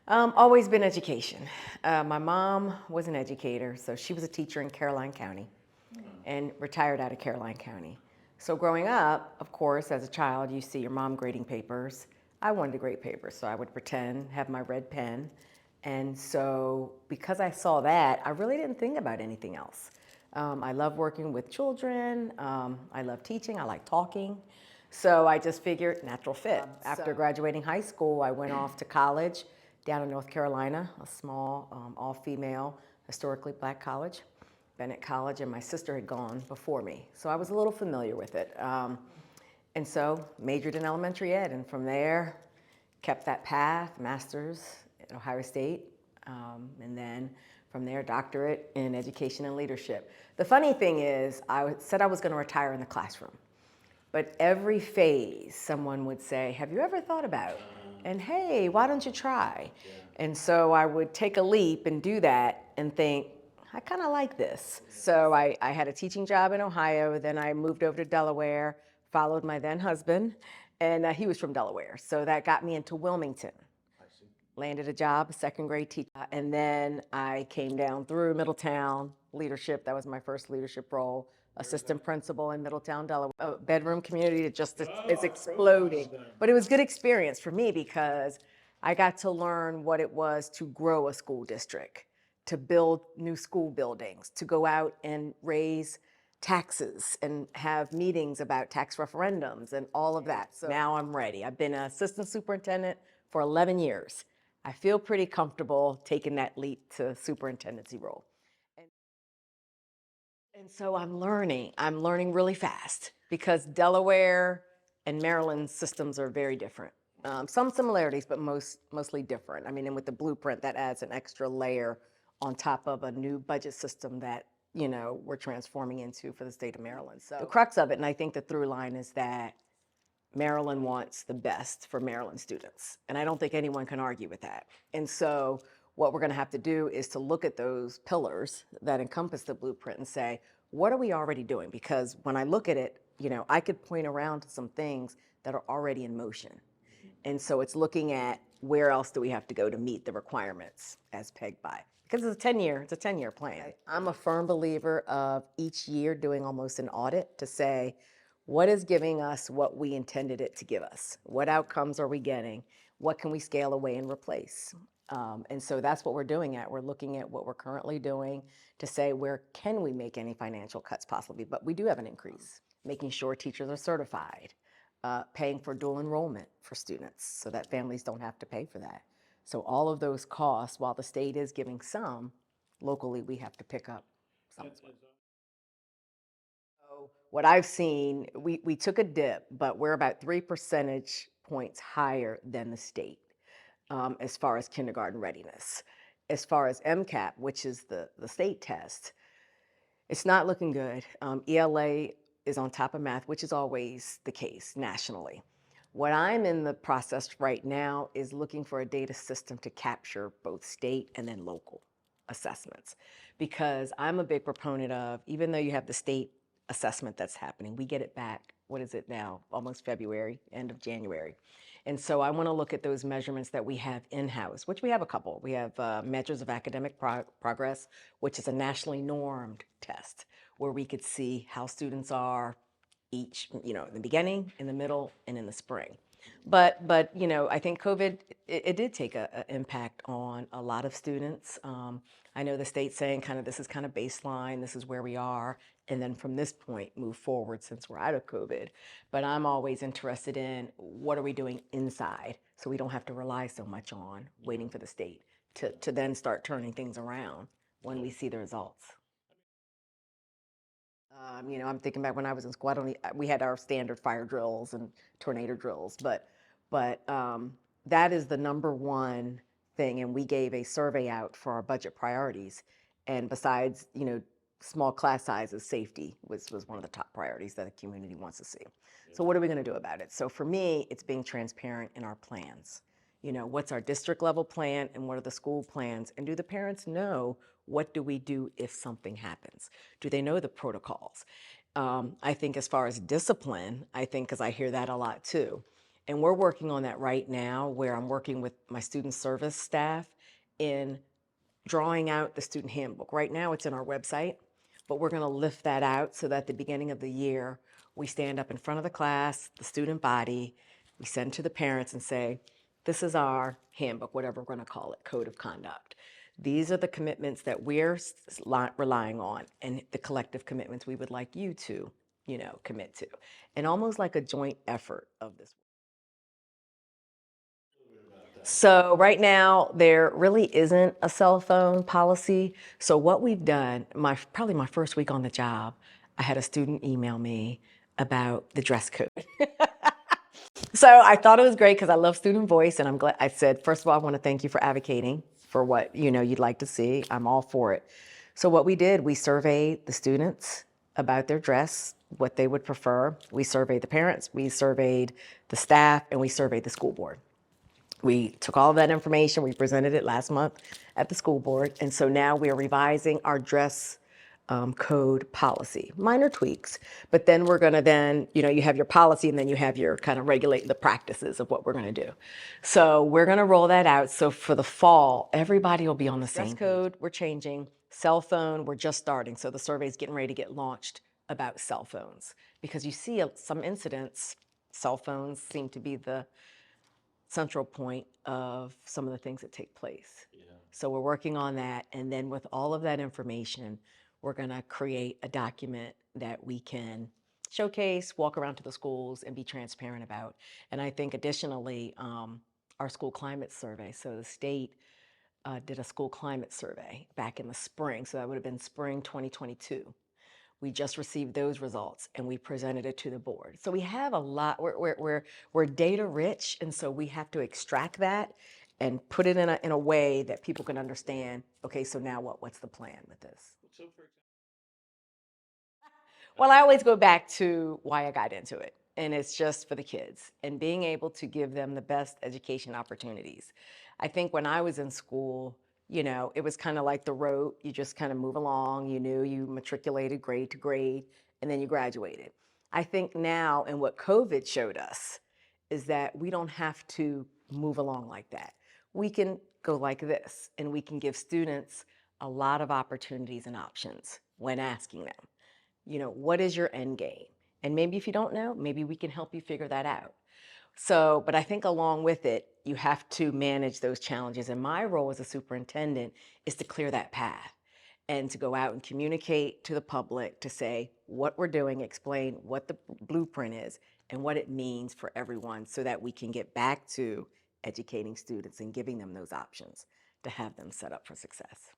Always been education. My mom was an educator, so she was a teacher in Caroline County and retired out of Caroline County. So growing up, of course, as a child, you see your mom grading papers. I wanted to grade papers, so I would pretend, have my red pen. And so because I saw that, I really didn't think about anything else. I love working with children. I love teaching. I like talking. So I just figured natural fit. After graduating high school, I went off to college down in North Carolina, a small, all-female, historically black college, Bennett College, and my sister had gone before me. So I was a little familiar with it. And so majored in elementary ed, and from there, kept that path, master's at Ohio State, and then from there, doctorate in education and leadership. The funny thing is, I said I was gonna retire in the classroom. But every phase, someone would say, have you ever thought about? And hey, why don't you try? And so I would take a leap and do that and think, I kind of like this. So I had a teaching job in Ohio, then I moved over to Delaware, followed my then husband, and he was from Delaware. So that got me into Wilmington. Landed a job, a second grade teacher. And then I came down through Middletown, leadership. That was my first leadership role. Assistant principal in Middletown, Delaware. A bedroom community that just is exploding. But it was good experience for me because I got to learn what it was to grow a school district, to build new school buildings, to go out and raise taxes and have meetings about tax referendums and all of that. So now I'm ready. I've been an assistant superintendent for 11 years. I feel pretty comfortable taking that leap to superintendency role. And so I'm learning really fast because Delaware and Maryland systems are very different. Some similarities, but mostly different. I mean, and with the blueprint, that adds an extra layer on top of a new budget system that, we're transforming into for the state of Maryland. So the crux of it, and I think the through line is that Maryland wants the best for Maryland students. And I don't think anyone can argue with that. And so what we're gonna have to do is to look at those pillars that encompass the blueprint and say, what are we already doing? Because when I look at it, I could point around to some things that are already in motion. And so it's looking at where else do we have to go to meet the requirements as pegged by. Because it's a 10-year plan. I'm a firm believer of each year doing almost an audit to say, what is giving us what we intended it to give us? What outcomes are we getting? What can we scale away and replace? And so that's what we're doing at. We're looking at what we're currently doing to say where can we make any financial cuts possibly, but we do have an increase. Making sure teachers are certified, paying for dual enrollment for students so that families don't have to pay for that. So all of those costs, while the state is giving some, locally we have to pick up some as well. So what I've seen, we took a dip, but we're about 3 percentage points higher than the state as far as kindergarten readiness. As far as MCAP, which is the state test, it's not looking good. ELA is on top of math, which is always the case nationally. What I'm in the process right now is looking for a data system to capture both state and then local assessments. Because I'm a big proponent of, even though you have the state assessment that's happening, we get it back, what is it now, almost February, end of January. And so I want to look at those measurements that we have in-house, which we have a couple. We have measures of academic progress, which is a nationally normed test where we could see how students are each, in the beginning, in the middle, and in the spring. But I think COVID, it did take an impact on a lot of students. I know the state's saying this is kind of baseline, this is where we are, and then from this point move forward since we're out of COVID. But I'm always interested in what are we doing inside so we don't have to rely so much on waiting for the state to then start turning things around when we see the results. I'm thinking back when I was in school. We had our standard fire drills and tornado drills, but that is the number one thing. And we gave a survey out for our budget priorities. And besides, small class sizes, safety was one of the top priorities that the community wants to see. So what are we going to do about it? So for me, it's being transparent in our plans. What's our district level plan and what are the school plans? And do the parents know what do we do if something happens? Do they know the protocols? I think as far as discipline, because I hear that a lot too, And we're working on that right now, where I'm working with my student service staff in drawing out the student handbook. Right now it's in our website, but we're going to lift that out so that at the beginning of the year, we stand up in front of the class, the student body, we send to the parents and say, this is our handbook, whatever we're going to call it, code of conduct. These are the commitments that we're relying on, and the collective commitments we would like you to, commit to. And almost like a joint effort of this. So right now, there really isn't a cell phone policy. So what we've done, probably my first week on the job, I had a student email me about the dress code. So I thought it was great because I love student voice, and I'm glad. I said, first of all, I want to thank you for advocating for what you'd like to see. I'm all for it. So what we did, we surveyed the students about their dress, what they would prefer. We surveyed the parents, we surveyed the staff, and we surveyed the school board. We took all of that information, we presented it last month at the school board, and so now we are revising our dress code policy. Minor tweaks, but then we're going to you have your policy, and then you have your kind of regulate the practices of what we're going to do. So we're going to roll that out. So for the fall, everybody will be on the same dress code. We're changing. Cell phone, we're just starting. So the survey is getting ready to get launched about cell phones, because you see some incidents, cell phones seem to be the central point of some of the things that take place. Yeah. So we're working on that, and then with all of that information, we're going to create a document that we can showcase, walk around to the schools, and be transparent about. And I think additionally, our school climate survey. So the state did a school climate survey back in the spring. So that would have been spring 2022. We just received those results, and we presented it to the board. So we have a lot, we're data rich, and so we have to extract that and put it in a way that people can understand, okay, so now what's the plan with this? So for example, well, I always go back to why I got into it, and it's just for the kids and being able to give them the best education opportunities. I think when I was in school, it was kind of like the road. You just kind of move along. You matriculated grade to grade, and then you graduated. I think now, and what COVID showed us, is that we don't have to move along like that. We can go like this, and we can give students a lot of opportunities and options when asking them, what is your end game? And maybe if you don't know, maybe we can help you figure that out. So, but I think along with it, you have to manage those challenges. And my role as a superintendent is to clear that path and to go out and communicate to the public, to say what we're doing, explain what the blueprint is and what it means for everyone, so that we can get back to educating students and giving them those options to have them set up for success.